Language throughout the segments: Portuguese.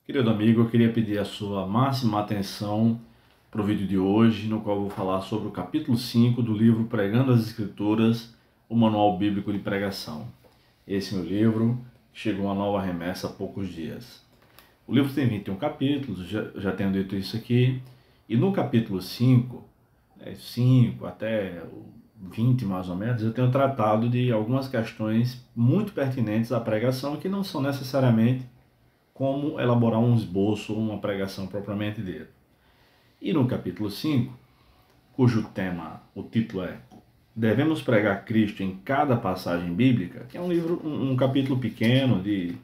Querido amigo, eu queria pedir a sua máxima atenção para o vídeo de hoje, no qual eu vou falar sobre o capítulo 5 do livro Pregando as Escrituras, o Manual Bíblico de Pregação. Esse meu livro chegou uma nova remessa há poucos dias. O livro tem 21 capítulos, já tenho dito isso aqui, e no capítulo 5, 5 até 20 mais ou menos, eu tenho tratado de algumas questões muito pertinentes à pregação que não são necessariamente como elaborar um esboço ou uma pregação propriamente dita. E no capítulo 5, cujo tema, o título é Devemos Pregar Cristo em Cada Passagem Bíblica, que é um livro, um capítulo pequeno de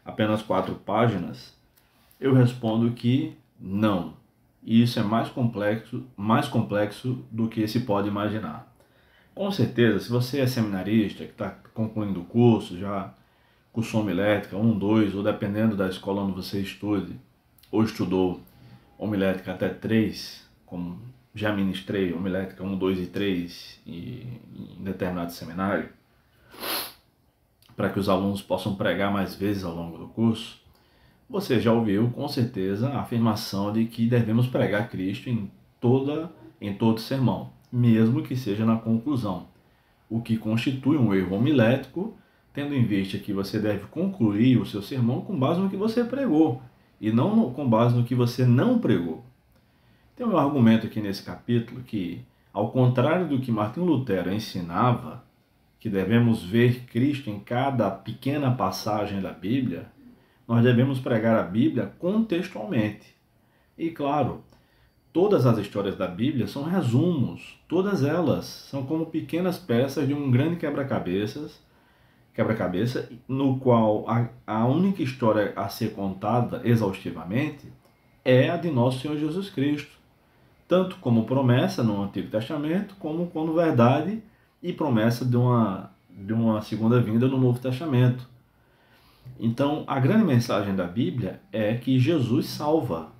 apenas 4 páginas, eu respondo que não. E isso é mais complexo do que se pode imaginar. Com certeza, se você é seminarista, que está concluindo o curso, já cursou homilética 1, 2, ou dependendo da escola onde você estude, ou estudou homilética até 3, como já ministrei homilética 1, 2 e 3 em determinado seminário, para que os alunos possam pregar mais vezes ao longo do curso, você já ouviu com certeza a afirmação de que devemos pregar Cristo em todo sermão, mesmo que seja na conclusão, o que constitui um erro homilético, tendo em vista que você deve concluir o seu sermão com base no que você pregou, e não com base no que você não pregou. Tem um argumento aqui nesse capítulo que, ao contrário do que Martinho Lutero ensinava, que devemos ver Cristo em cada pequena passagem da Bíblia, nós devemos pregar a Bíblia contextualmente. E claro, todas as histórias da Bíblia são resumos, todas elas são como pequenas peças de um grande quebra-cabeça, no qual a única história a ser contada exaustivamente é a de nosso Senhor Jesus Cristo, tanto como promessa no Antigo Testamento, como verdade e promessa de uma segunda vinda no Novo Testamento. Então, a grande mensagem da Bíblia é que Jesus salva.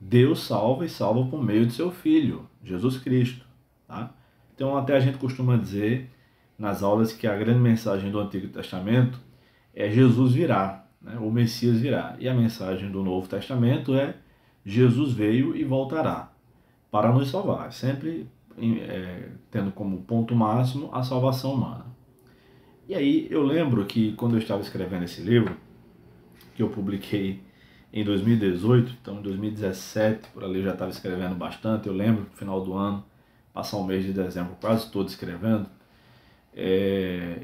Deus salva e salva por meio de seu Filho, Jesus Cristo. Tá? Então, até a gente costuma dizer nas aulas que a grande mensagem do Antigo Testamento é Jesus virá, né? O Messias virá. E a mensagem do Novo Testamento é Jesus veio e voltará para nos salvar, sempre tendo como ponto máximo a salvação humana. E aí eu lembro que quando eu estava escrevendo esse livro, que eu publiquei em 2018, então em 2017, por ali eu já estava escrevendo bastante, eu lembro no final do ano, passar o mês de dezembro quase todo escrevendo,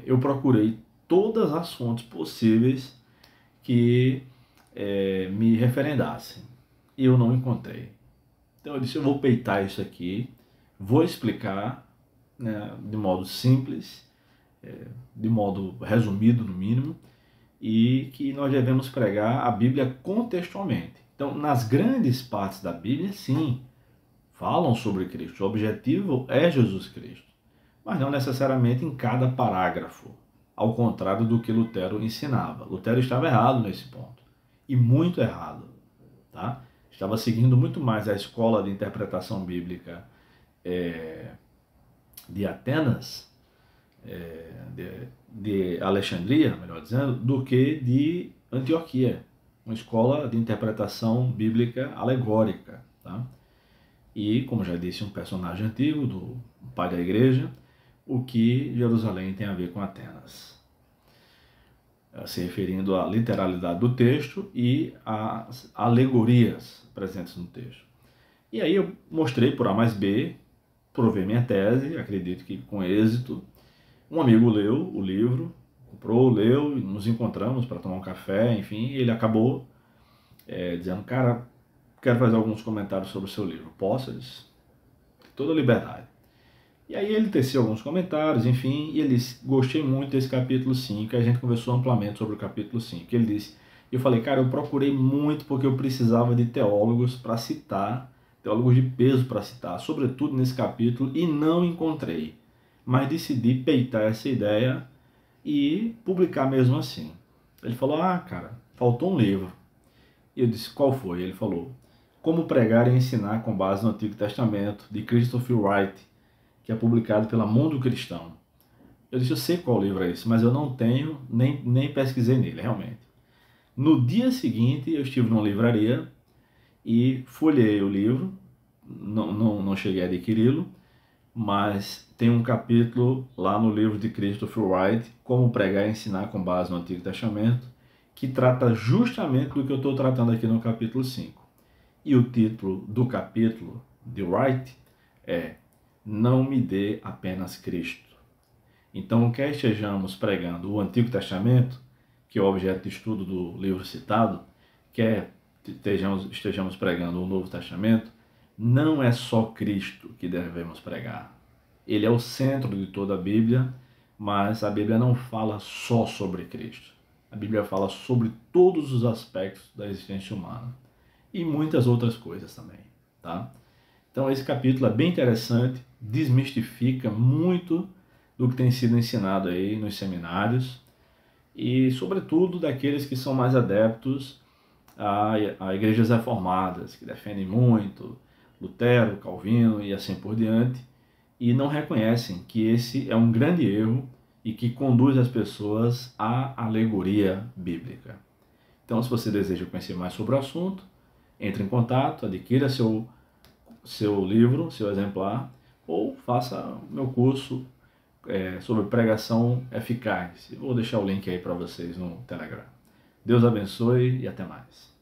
eu procurei todas as fontes possíveis que me referendassem, e eu não encontrei. Então eu disse, eu vou peitar isso aqui, vou explicar, né, de modo simples, de modo resumido no mínimo, e que nós devemos pregar a Bíblia contextualmente. Então, nas grandes partes da Bíblia, sim, falam sobre Cristo. O objetivo é Jesus Cristo, mas não necessariamente em cada parágrafo, ao contrário do que Lutero ensinava. Lutero estava errado nesse ponto, e muito errado. Tá? Estava seguindo muito mais a escola de interpretação bíblica de Atenas, de Alexandria, melhor dizendo, do que de Antioquia, uma escola de interpretação bíblica alegórica. Tá? E, como já disse um personagem antigo, do pai da igreja, o que Jerusalém tem a ver com Atenas, se referindo à literalidade do texto e às alegorias presentes no texto. E aí eu mostrei por A mais B, provei minha tese, acredito que com êxito. Um amigo leu o livro, comprou, leu, nos encontramos para tomar um café, enfim, e ele acabou dizendo, cara, quero fazer alguns comentários sobre o seu livro. Posso? Eu disse, toda a liberdade. E aí ele teceu alguns comentários, enfim, e ele disse, gostei muito desse capítulo 5, e a gente conversou amplamente sobre o capítulo 5. Ele disse, eu falei, cara, eu procurei muito porque eu precisava de teólogos para citar, teólogos de peso para citar, sobretudo nesse capítulo, e não encontrei. Mas decidi peitar essa ideia e publicar mesmo assim. Ele falou, cara, faltou um livro. E eu disse, qual foi? Ele falou, Como Pregar e Ensinar com Base no Antigo Testamento, de Christopher Wright, que é publicado pela Mundo Cristão. Eu disse, eu sei qual livro é esse, mas eu não tenho, nem pesquisei nele, realmente. No dia seguinte, eu estive numa livraria e folheei o livro, não cheguei a adquiri-lo, mas tem um capítulo lá no livro de Christopher Wright, Como Pregar e Ensinar com Base no Antigo Testamento, que trata justamente do que eu estou tratando aqui no capítulo 5. E o título do capítulo de Wright é Não me dê apenas Cristo. Então, quer estejamos pregando o Antigo Testamento, que é o objeto de estudo do livro citado, quer estejamos pregando o Novo Testamento, não é só Cristo que devemos pregar. Ele é o centro de toda a Bíblia, mas a Bíblia não fala só sobre Cristo. A Bíblia fala sobre todos os aspectos da existência humana e muitas outras coisas também, tá? Então esse capítulo é bem interessante, desmistifica muito do que tem sido ensinado aí nos seminários e, sobretudo, daqueles que são mais adeptos a igrejas reformadas, que defendem muito Lutero, Calvino e assim por diante, e não reconhecem que esse é um grande erro e que conduz as pessoas à alegoria bíblica. Então, se você deseja conhecer mais sobre o assunto, entre em contato, adquira seu livro, seu exemplar, ou faça o meu curso sobre pregação eficaz. Eu vou deixar o link aí para vocês no Telegram. Deus abençoe e até mais.